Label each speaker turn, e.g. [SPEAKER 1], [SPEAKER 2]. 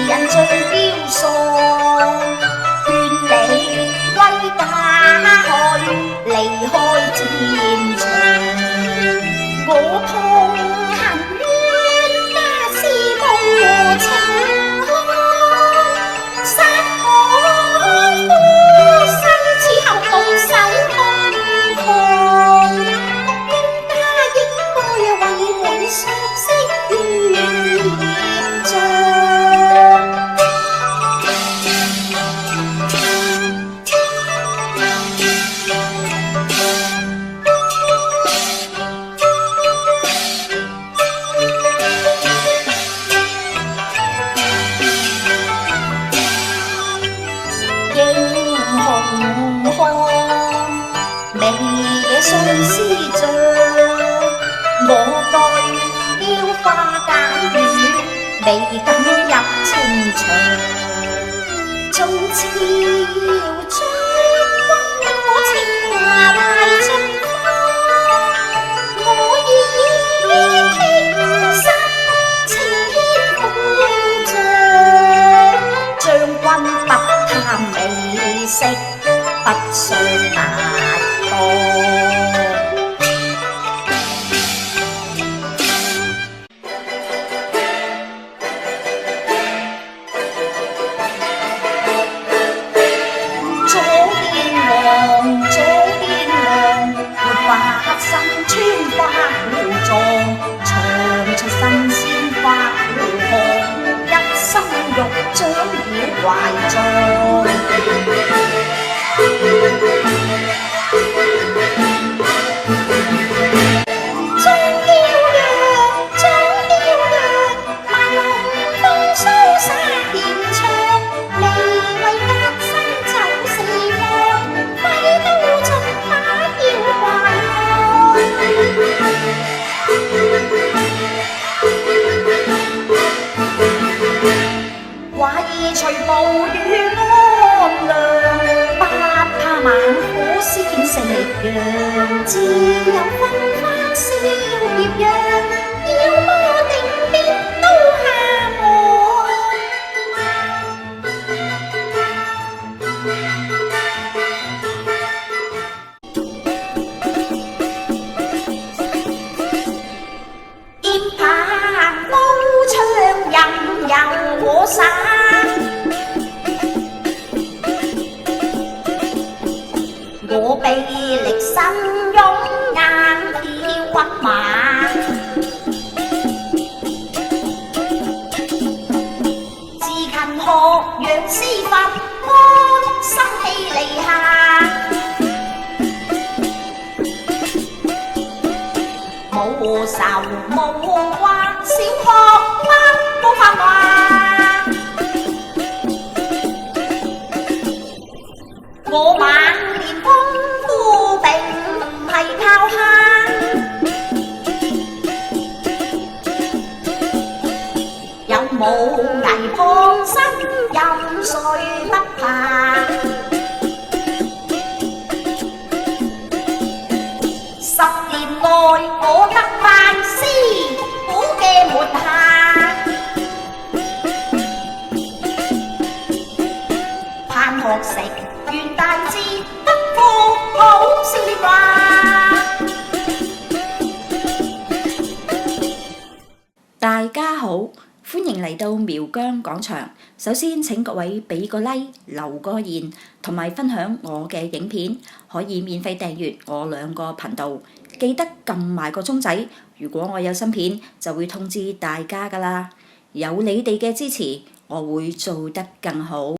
[SPEAKER 1] 人像雕塑，勸你歸家去，離開戰場。我痛恨冤家私無情看，殺我開夫生此後動手痛狂。冤家應該為你索息怨孽障。美相思像，我對雕花簡語，未敢入情場。縱朝將軍我情話懷盡花，我已傾心情牽風象。將軍不貪美色，不想達多。將要懷中，將雕梁，賣弄風騷殺現場，你為革新走四方，揮刀出馬要還隨暴雨安良，不怕猛火先食陽，自由風花笑葉揚，要麼定必都下磨。劍棒刀槍任由我殺，我臂力神勇，硬跳骨馬，自勤學養師佛，安心氣離下。無仇無掛，小學不冇法話。我猛練功夫並唔係靠蝦，有冇危傍身，任誰不怕。10年內我得拜師傅嘅門下，盼學成願大志，不負好是話。
[SPEAKER 2] 大家好，歡迎嚟到苗疆廣場。首先請各位俾個 like、留個言同埋分享我嘅影片，可以免費訂閱我2個頻道，記得撳埋個鐘仔，如果我有新片就會通知大家㗎喇。有你哋嘅支持，我會做得更好。